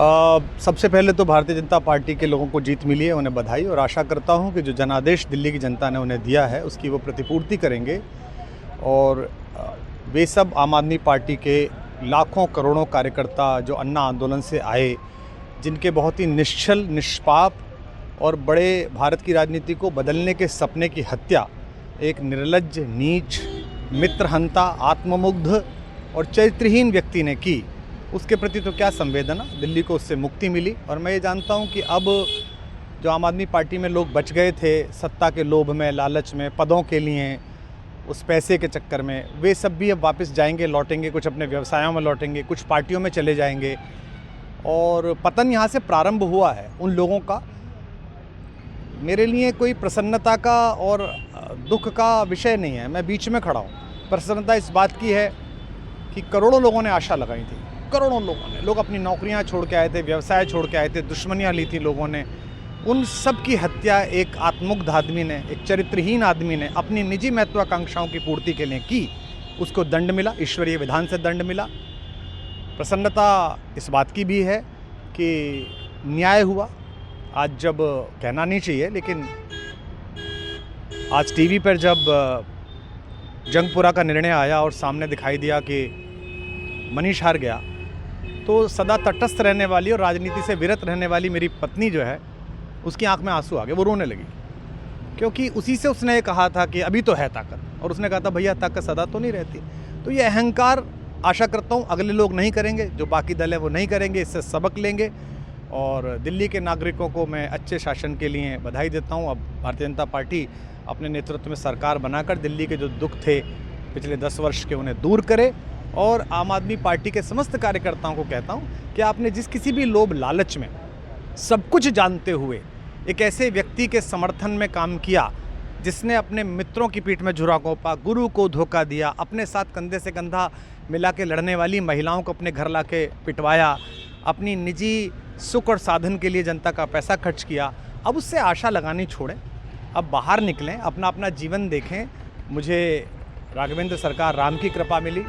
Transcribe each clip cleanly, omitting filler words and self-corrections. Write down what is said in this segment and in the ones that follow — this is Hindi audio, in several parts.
सबसे पहले तो भारतीय जनता पार्टी के लोगों को जीत मिली है, उन्हें बधाई। और आशा करता हूं कि जो जनादेश दिल्ली की जनता ने उन्हें दिया है उसकी वो प्रतिपूर्ति करेंगे। और वे सब आम आदमी पार्टी के लाखों करोड़ों कार्यकर्ता जो अन्ना आंदोलन से आए, जिनके बहुत ही निश्चल, निष्पाप और बड़े भारत की राजनीति को बदलने के सपने की हत्या एक निर्लज्ज, नीच, मित्रहंता, आत्ममुग्ध और चरित्रहीन व्यक्ति ने की, उसके प्रति तो क्या संवेदना। दिल्ली को उससे मुक्ति मिली। और मैं ये जानता हूँ कि अब जो आम आदमी पार्टी में लोग बच गए थे सत्ता के लोभ में, लालच में, पदों के लिए, उस पैसे के चक्कर में, वे सब भी अब वापस जाएंगे, लौटेंगे, कुछ अपने व्यवसायों में लौटेंगे, कुछ पार्टियों में चले जाएंगे। और पतन यहाँ से प्रारंभ हुआ है उन लोगों का। मेरे लिए कोई प्रसन्नता का और दुख का विषय नहीं है, मैं बीच में खड़ा हूँ। प्रसन्नता इस बात की है कि करोड़ों लोगों ने आशा लगाई थी, करोड़ों लोग अपनी नौकरियां छोड़ के आए थे, व्यवसाय छोड़ के आए थे, दुश्मनियां ली थी लोगों ने। उन सब की हत्या एक आत्ममुग्ध आदमी ने, एक चरित्रहीन आदमी ने अपनी निजी महत्वाकांक्षाओं की पूर्ति के लिए की। उसको दंड मिला, ईश्वरीय विधान से दंड मिला। प्रसन्नता इस बात की भी है कि न्याय हुआ। आज जब कहना नहीं चाहिए, लेकिन आज टीवी पर जब जंगपुरा का निर्णय आया और सामने दिखाई दिया कि मनीष हार गया, तो सदा तटस्थ रहने वाली और राजनीति से विरत रहने वाली मेरी पत्नी जो है, उसकी आंख में आंसू आ गए, वो रोने लगी। क्योंकि उसी से उसने ये कहा था कि अभी तो है ताकत, और उसने कहा था भैया ताकत सदा तो नहीं रहती। तो ये अहंकार आशा करता हूँ अगले लोग नहीं करेंगे, जो बाकी दल है वो नहीं करेंगे, इससे सबक लेंगे। और दिल्ली के नागरिकों को मैं अच्छे शासन के लिए बधाई देता हूँ। अब भारतीय जनता पार्टी अपने नेतृत्व में सरकार बनाकर दिल्ली के जो दुख थे पिछले 10 वर्ष के, उन्हें दूर करे। और आम आदमी पार्टी के समस्त कार्यकर्ताओं को कहता हूं कि आपने जिस किसी भी लोभ लालच में, सब कुछ जानते हुए एक ऐसे व्यक्ति के समर्थन में काम किया जिसने अपने मित्रों की पीठ में झुरा घोंपा, गुरु को धोखा दिया, अपने साथ कंधे से कंधा मिला के लड़ने वाली महिलाओं को अपने घर ला के पिटवाया, अपनी निजी सुख और साधन के लिए जनता का पैसा खर्च किया, अब उससे आशा लगानी छोड़ें। अब बाहर निकलें, अपना अपना जीवन देखें। मुझे राघवेंद्र सरकार राम की कृपा मिली,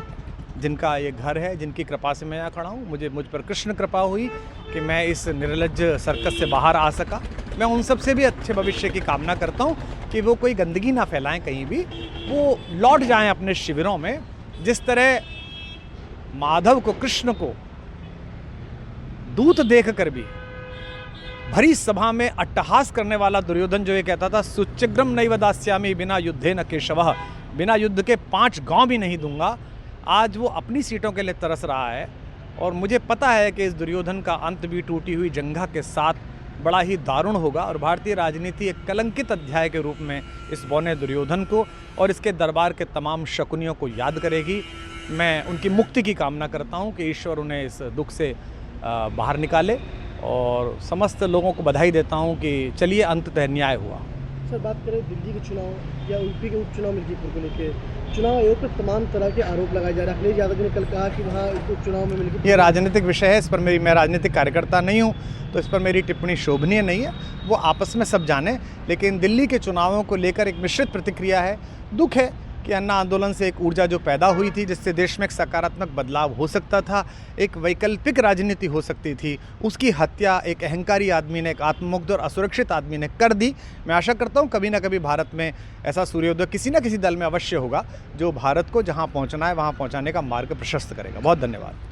जिनका ये घर है, जिनकी कृपा से मैं यहाँ खड़ा हूँ। मुझ पर कृष्ण कृपा हुई कि मैं इस निर्लज्ज सर्कस से बाहर आ सका। मैं उन सब से भी अच्छे भविष्य की कामना करता हूँ कि वो कोई गंदगी ना फैलाएं कहीं भी, वो लौट जाएं अपने शिविरों में। जिस तरह माधव को, कृष्ण को दूत देख कर भी भरी सभा में अट्टहास करने वाला दुर्योधन जो ये कहता था सुचिग्रम नैव दास्यामि बिना युद्धे न केशवः, बिना युद्ध के 5 गांव भी नहीं दूंगा, आज वो अपनी सीटों के लिए तरस रहा है। और मुझे पता है कि इस दुर्योधन का अंत भी टूटी हुई जंघा के साथ बड़ा ही दारुण होगा। और भारतीय राजनीति एक कलंकित अध्याय के रूप में इस बौने दुर्योधन को और इसके दरबार के तमाम शकुनियों को याद करेगी। मैं उनकी मुक्ति की कामना करता हूं कि ईश्वर उन्हें इस दुख से बाहर निकाले। और समस्त लोगों को बधाई देता हूं कि चलिए अंततः न्याय हुआ। सर, बात करें दिल्ली के चुनाव या यूपी के उपचुनाव मिल्कीपुर को लेकर, चुनाव आयोग पर तमाम तरह के आरोप लगाए जा रहे हैं। अखिलेश यादव ने कल कहा कि वहाँ उपचुनाव में मिल्कीपुर, ये राजनीतिक विषय है, इस पर मैं राजनीतिक कार्यकर्ता नहीं हूँ, तो इस पर मेरी टिप्पणी शोभनीय नहीं है। वो आपस में सब जाने। लेकिन दिल्ली के चुनावों को लेकर एक मिश्रित प्रतिक्रिया है। दुख है कि अन्ना आंदोलन से एक ऊर्जा जो पैदा हुई थी, जिससे देश में एक सकारात्मक बदलाव हो सकता था, एक वैकल्पिक राजनीति हो सकती थी, उसकी हत्या एक अहंकारी आदमी ने, एक आत्ममुग्ध और असुरक्षित आदमी ने कर दी। मैं आशा करता हूं कभी ना कभी भारत में ऐसा सूर्योदय किसी न किसी दल में अवश्य होगा, जो भारत को जहां पहुंचना है वहां पहुंचाने का मार्ग प्रशस्त करेगा। बहुत धन्यवाद।